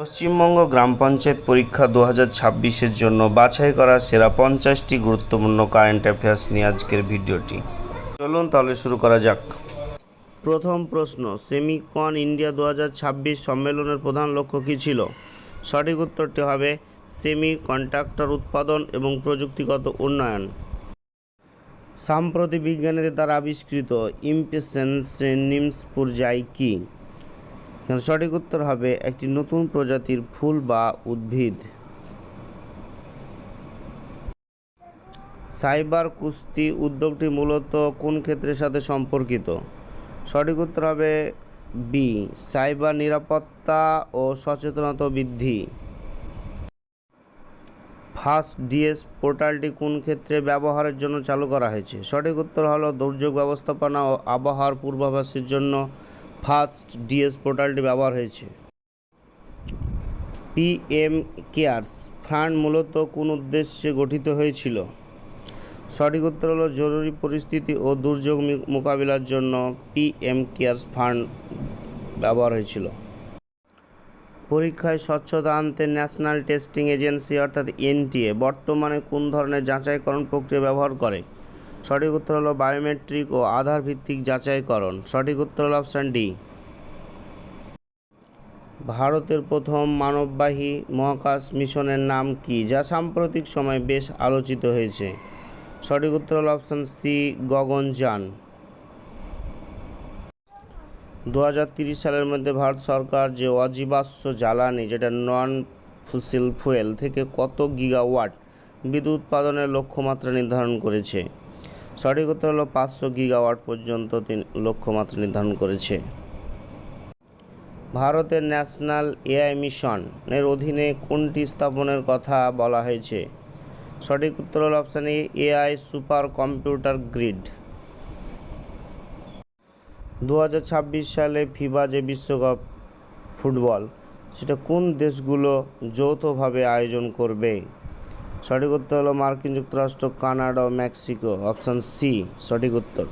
পশ্চিমবঙ্গ গ্রাম পঞ্চায়েত পরীক্ষা 2026-এর জন্য বাছাই করা সেরা 50টি গুরুত্বপূর্ণ কারেন্ট অ্যাফেয়ার্স নিয়ে আজকের ভিডিওটি। চলুন তাহলে শুরু করা যাক। প্রথম প্রশ্ন, সেমিকন ইন্ডিয়া 2026 সম্মেলনের প্রধান লক্ষ্য কী ছিল? সঠিক উত্তরটি হবে সেমিকন্ডাক্টর উৎপাদন এবং প্রযুক্তিগত উন্নয়ন। সাম্প্রতিক বিজ্ঞানীদের দ্বারা আবিষ্কৃত ইমপেসেন্স নিমসপুরজাই কি? সঠিক উত্তর হবে একটি নতুন প্রজাতির ফুল বা উদ্ভিদ। সাইবার কুস্তি উদ্যোগটি মূলত কোন ক্ষেত্রের সাথে সম্পর্কিত? সঠিক উত্তর হবে বি, সাইবার নিরাপত্তা ও সচেতনতা বৃদ্ধি। ফাস্ট ডিএস পোর্টালটি কোন ক্ষেত্রে ব্যবহারের জন্য চালু করা হয়েছে? সঠিক উত্তর হলো দুর্যোগ ব্যবস্থাপনা ও আবহাওয়ার পূর্বাভাসের জন্য ফাস্ট ডিএস পোর্টালটি ব্যবহার হয়েছে। পিএম কেয়ারস ফান্ড মূলত কোন উদ্দেশ্যে গঠিত হয়েছিল? সঠিক উত্তর হলো জরুরি পরিস্থিতি ও দুর্যোগ মোকাবিলার জন্য পিএম কেয়ারস ফান্ড ব্যবহার হয়েছিল। পরীক্ষায় স্বচ্ছতা আনতে ন্যাশনাল টেস্টিং এজেন্সি অর্থাৎ এনটিএ বর্তমানে কোন ধরনের যাচাইকরণ প্রক্রিয়া ব্যবহার করে? সঠিক উত্তর হলো বায়োমেট্রিক ও আধার ভিত্তিক যাচাইকরণ। সঠিক উত্তর হলো অপশান ডি। ভারতের প্রথম মানববাহী মহাকাশ মিশনের নাম কি, যা সাম্প্রতিক সময়ে বেশ আলোচিত হয়েছে? সঠিক উত্তর হলো অপশান সি, গগনযান। 2030 সালের মধ্যে ভারত সরকার যে অজীবাশ্ম জ্বালানি যেটা নন ফসিল ফুয়েল থেকে কত গিগাওয়াট বিদ্যুৎ উৎপাদনের লক্ষ্যমাত্রা নির্ধারণ করেছে? সঠিক উত্তর হলো 500 গিগাওয়াট পর্যন্ত লক্ষ্যমাত্রা নির্ধারণ করেছে। ভারতের ন্যাশনাল এআই মিশনের অধীনে কোনটি স্থাপনের কথা বলা হয়েছে? সঠিক উত্তর হলো option A, AI super computer grid. 2026 সালে ফিফা যে বিশ্বকাপ ফুটবল সেটা কোন দেশগুলো যৌথভাবে আয়োজন করবে? সঠিক উত্তর হলো মার্কিন যুক্তরাষ্ট্র, কানাডা ও মেক্সিকো। অপশান সি সঠিক উত্তর।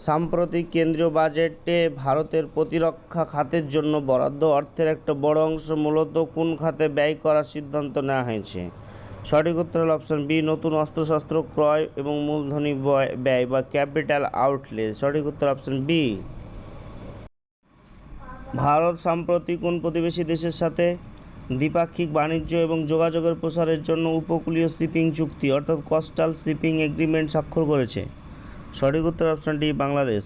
সাম্প্রতিক কেন্দ্রীয় বাজেটে ভারতের প্রতিরক্ষা খাতের জন্য বরাদ্দ অর্থের একটা বড় অংশ মূলত কোন খাতে ব্যয় করার সিদ্ধান্ত নেওয়া হয়েছে? সঠিক উত্তর হল অপশান বি, নতুন অস্ত্রশস্ত্র ক্রয় এবং মূলধনী ব্যয় বা ক্যাপিটাল আউটলে। সঠিক উত্তর অপশান বি। ভারত সম্প্রতি কোন প্রতিবেশী দেশের সাথে দ্বিপাক্ষিক বাণিজ্য এবং যোগাযোগের প্রসারের জন্য উপকূলীয় শিপিং চুক্তি অর্থাৎ কোস্টাল শিপিং এগ্রিমেন্ট স্বাক্ষর করেছে? সঠিক উত্তর অপশান ডি, বাংলাদেশ।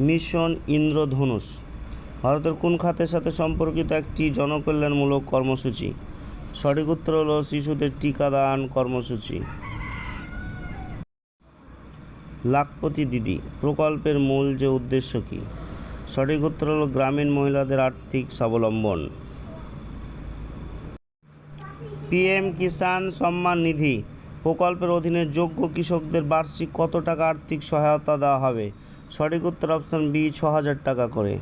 মিশন ইন্দ্রধনুষ ভারতের কোন খাতের সাথে সম্পর্কিত একটি জনকল্যাণমূলক কর্মসূচি? সঠিক উত্তর হলো শিশুদের টিকাদান কর্মসূচি। লাখপতি দিদি প্রকল্পের মূল যে উদ্দেশ্য কি? সঠিক উত্তর হলো গ্রামীণ মহিলাদের আর্থিক স্বাবলম্বন। পিএম কিষাণ সম্মান নিধি প্রকল্পের অধীনে যোগ্য কৃষকদের বার্ষিক কত টাকা আর্থিক সহায়তা দেওয়া হবে? সঠিক উত্তর অপশান বি, 6,000 টাকা করে।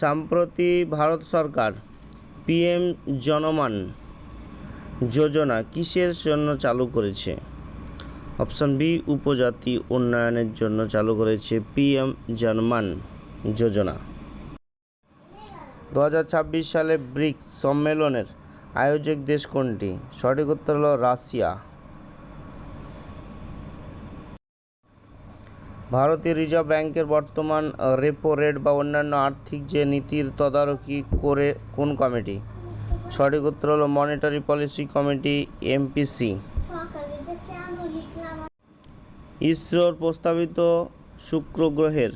সম্প্রতি ভারত সরকার পিএম জনমান যোজনা কিসের জন্য চালু করেছে? অপশান বি, উপজাতি উন্নয়নের জন্য চালু করেছে পিএম জনমান যোজনা। 2026 সালে ব্রিক্স সম্মেলনের আয়োজক দেশ কোনটি? সঠিক উত্তর হলো রাশিয়া। ভারতীয় রিজার্ভ ব্যাংকের বর্তমান রেপো রেট বা অন্যান্য আর্থিক যে নীতির তদারকি করে কোন কমিটি? সঠিক উত্তর হলো মনিটারি পলিসি কমিটি, এমপিসি। ইসরোর প্রস্তাবিত শুক্র গ্রহের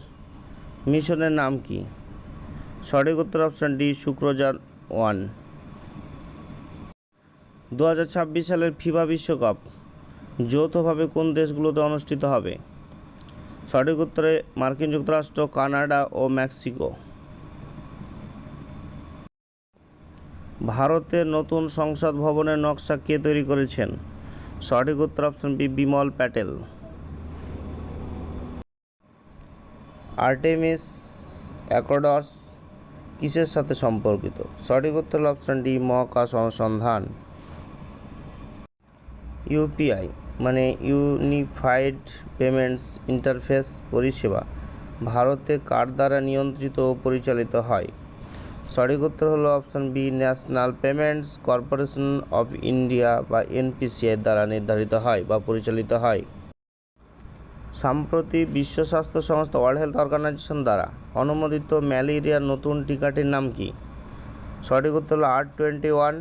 মিশনের নাম কি? সঠিক উত্তর অপশান ডি, শুক্রযান 1। 2026 সালের ফিফা বিশ্বকাপ যৌথভাবে কোন দেশগুলোতে অনুষ্ঠিত হবে? সঠিক উত্তরে মার্কিন যুক্তরাষ্ট্র, কানাডা ও মেক্সিকো। ভারতের নতুন সংসদ ভবনের নকশা কে তৈরি করেছেন? সঠিক উত্তর option B, Bimal Patel. Artemis Accords কিসের সাথে সম্পর্কিত? সঠিক উত্তর অপশন ডি, মহাকাশ অনুসন্ধান। ইউপিআই মানে ইউনিফাইড পেমেন্টস ইন্টারফেস পরিষেবা ভারতে কার দ্বারা নিয়ন্ত্রিত ও পরিচালিত হয়? সঠিক উত্তর হলো option B, National Payments Corporation of India বা এনপিসিআই দ্বারা নির্ধারিত হয় বা পরিচালিত হয়। সম্প্রতি বিশ্ব স্বাস্থ্য সংস্থা ওয়ার্ল্ড হেলথ অর্গানাইজেশন দ্বারা অনুমোদিত ম্যালেরিয়ার নতুন টিকাটির নাম কি? সঠিক উত্তর হলো R21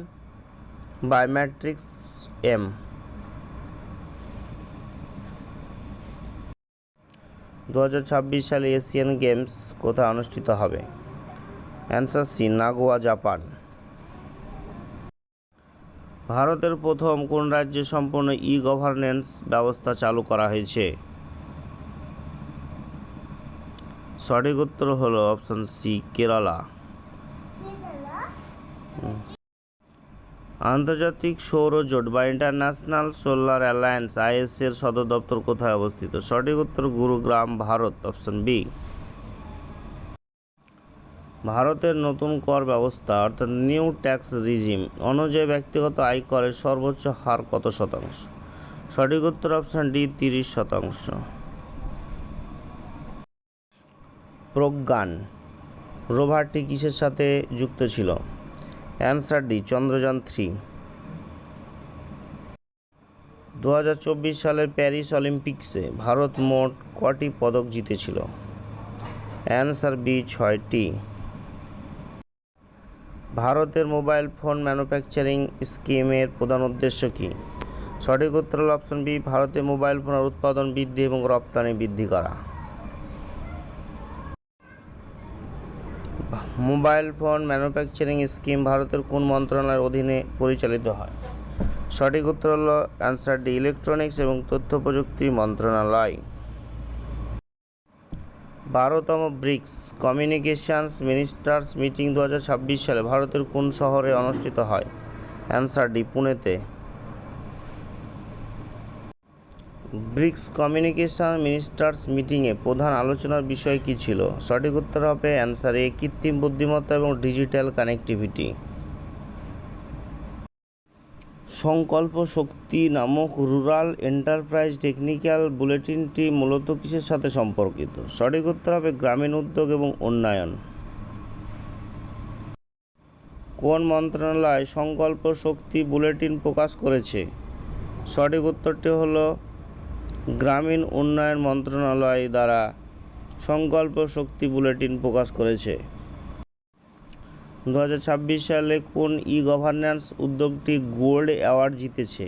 বায়োমেট্রিক্স এম। 2026 সালে এশিয়ান গেমস কোথায় অনুষ্ঠিত হবে? Answer C, Nagoya, Japan. ভারতের প্রথম কোন রাজ্যে সম্পূর্ণ ই-গভর্নেন্স ব্যবস্থা চালু করা হয়েছে? সঠিক উত্তর হলো অপশন সি, কেরালা। আন্তর্জাতিক সৌর জোট বা ইন্টারন্যাশনাল সোলার অ্যালায়েন্স আইএস এর সদর দপ্তর কোথায় অবস্থিত? সঠিক উত্তর গুরুগ্রাম, ভারত, অপশন বি। ভারতের নতুন কর ব্যবস্থা অর্থাৎ নিউ ট্যাক্স রিজিম অনুযায়ী ব্যক্তিগত আয়করের সর্বোচ্চ হার কত শতাংশ? সঠিক উত্তর অপশন ডি, 30%। প্রজ্ঞান রোভারটি কিসের সাথে যুক্ত ছিল? Answer D, Chandrayaan 3। 2024 সালের প্যারিস অলিম্পিক্সে ভারত মোট কটি পদক জিতেছিল? অ্যান্সার বি, 6টি। ভারতের মোবাইল ফোন ম্যানুফ্যাকচারিং স্কিমের প্রধান উদ্দেশ্য কী? সঠিক উত্তর হল অপশন বি, ভারতে মোবাইল ফোনের উৎপাদন বৃদ্ধি এবং রপ্তানি বৃদ্ধি করা। মোবাইল ফোন ম্যানুফ্যাকচারিং স্কিম ভারতের কোন মন্ত্রণালয়ের অধীনে পরিচালিত হয়? সঠিক উত্তর হল অ্যান্সার ডি, ইলেকট্রনিক্স এবং তথ্য প্রযুক্তি মন্ত্রণালয়। 12তম ব্রিক্স কমিউনিকেশনস মিনিস্টার্স মিটিং 2026 সালে ভারতের কোন শহরে অনুষ্ঠিত হয়? অ্যান্সার ডি, পুনেতে। ব্রিক্স কমিউনিকেশন মিনিস্টার্স মিটিংয়ে প্রধান আলোচনার বিষয় কী ছিল? সঠিক উত্তর হবে অ্যান্সার এ, কৃত্রিম বুদ্ধিমত্তা এবং ডিজিটাল কানেক্টিভিটি। সংকল্প শক্তি নামক রুরাল এন্টারপ্রাইজ টেকনিক্যাল বুলেটিনটি মূলত কিসের সাথে সম্পর্কিত? সঠিক উত্তর হবে গ্রামীণ উদ্যোগ এবং উন্নয়ন। কোন মন্ত্রণালয় সংকল্প শক্তি বুলেটিন প্রকাশ করেছে? সঠিক উত্তরটি হল গ্রামীণ উন্নয়ন মন্ত্রণালয় দ্বারা সংকল্প শক্তি বুলেটিন প্রকাশ করেছে। 2026 সালে কোন ই-গভর্নেন্স উদ্যোগটি গোল্ড অ্যাওয়ার্ড জিতেছে?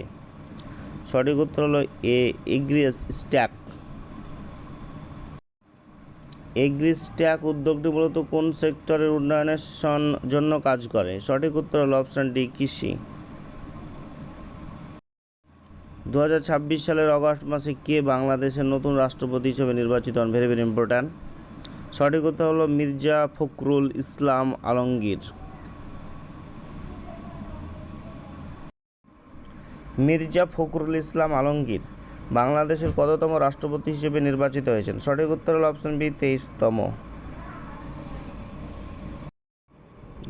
সঠিক উত্তর হলো এ, এগ্রিস্ট্যাক। এগ্রিস্ট্যাক উদ্যোগটি মূলত কোন সেক্টরের উন্নয়নের জন্য কাজ করে? সঠিক উত্তর হলো অপশন ডি, কৃষি। 2026 সালের অগস্ট মাসে কে বাংলাদেশের নতুন রাষ্ট্রপতি হিসেবে নির্বাচিত হন? Very very important. সঠিক উত্তর হলো মির্জা ফখরুল ইসলাম আলমগীর। মির্জা ফখরুল ইসলাম আলমগীর বাংলাদেশের কততম রাষ্ট্রপতি হিসেবে নির্বাচিত হয়েছেন? সঠিক উত্তর হলো অপশন বি, 23তম।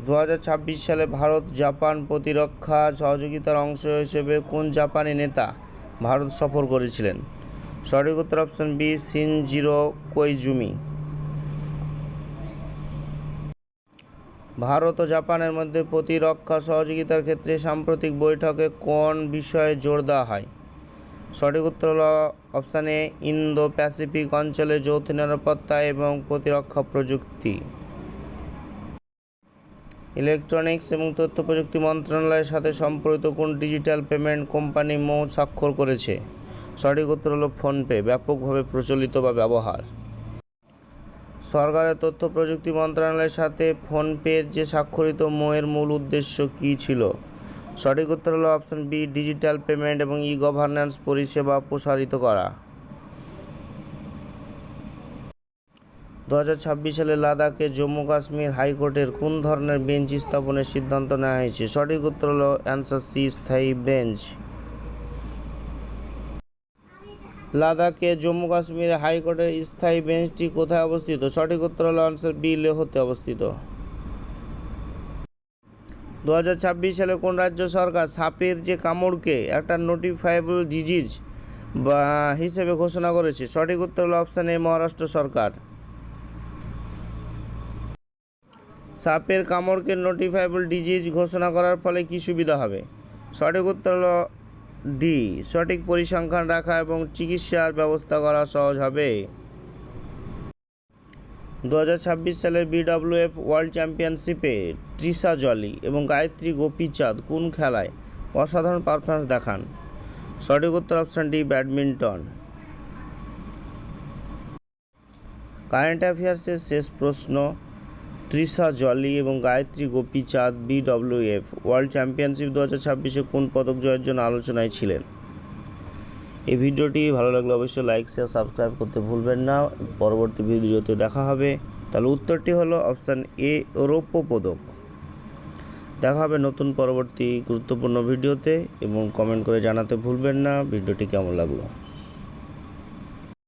2026 সালে ভারত জাপান প্রতিরক্ষা সহযোগিতার অংশ হিসেবে কোন জাপানি নেতা ভারত সফর করেছিলেন? সঠিক উত্তর option B, Shinjiro Koizumi. Bharat ও জাপানের মধ্যে প্রতিরক্ষা সহযোগিতার ক্ষেত্রে সাম্প্রতিক বৈঠকে কোন বিষয়ে জোর দেওয়া হয়? সঠিক উত্তর হল অপশান এ, ইন্দো প্যাসিফিক অঞ্চলে যৌথ নিরাপত্তা এবং প্রতিরক্ষা প্রযুক্তি। ইলেকট্রনিক্স এবং তথ্য প্রযুক্তি মন্ত্রণালয়ের সাথে সম্পর্কিত কোন ডিজিটাল পেমেন্ট কোম্পানি মৌ স্বাক্ষর করেছে? সঠিক উত্তর হল ফোনপে, ব্যাপকভাবে প্রচলিত বা ব্যবহার। সরকারের তথ্য প্রযুক্তি মন্ত্রণালয়ের সাথে ফোনপের যে স্বাক্ষরিত মৌয়ের মূল উদ্দেশ্য কী ছিল? সঠিক উত্তর হলো অপশন বি, ডিজিটাল পেমেন্ট এবং ই-গভর্নেন্স পরিষেবা প্রসারিত করা। 2026 সালে লাদাখে জম্মু কাশ্মীর হাইকোর্টের কোন ধরনের বেঞ্চ স্থাপনের সিদ্ধান্ত নেওয়া হয়েছে? সঠিক উত্তর হলো অ্যান্সার সি, স্থায়ী বেঞ্চ। লাদাখে জম্মু কাশ্মীর হাইকোর্টের স্থায়ী বেঞ্চটি কোথায় অবস্থিত? সঠিক উত্তর হলো অ্যান্সার বি, লেহতে অবস্থিত। 2026 সালে কোন রাজ্য সরকার সাপের যে কামড়কে একটা নোটিফাইবল ডিজিজ বা হিসেবে ঘোষণা করেছে? সঠিক উত্তর হলো অপশান এ, মহারাষ্ট্র সরকার। সাপের কামড়কে নোটিফাইবল ডিজিজ ঘোষণা করার ফলে কী সুবিধা হবে? সঠিক উত্তর হলো ডি, সঠিক পরিসংখ্যান রাখা এবং চিকিৎসার ব্যবস্থা করা সহজ হবে। 2026 সালের BWF ওয়ার্ল্ড চ্যাম্পিয়নশিপে তৃষা জলি এবং গায়ত্রী গোপীচাঁদ কোন খেলায় অসাধারণ পারফরম্যান্স দেখান? সঠিক উত্তর অপশান ডি, ব্যাডমিন্টন। কারেন্ট অ্যাফেয়ার্সের শেষ প্রশ্ন, তৃষা জলি এবং Gayatri Gopichand BWF world championship 2026-এ কোন পদক জয়ের জন্য আলোচনায় ছিলেন? এই ভিডিওটি ভালো লাগলে অবশ্যই লাইক, শেয়ার, সাবস্ক্রাইব করতে ভুলবেন না। পরবর্তী ভিডিওতে দেখা হবে। তাহলে উত্তরটি হলো অপশান এ, রৌপ্য পদক। দেখা হবে নতুন পরবর্তী গুরুত্বপূর্ণ ভিডিওতে এবং কমেন্ট করে জানাতে ভুলবেন না ভিডিওটি কেমন লাগলো।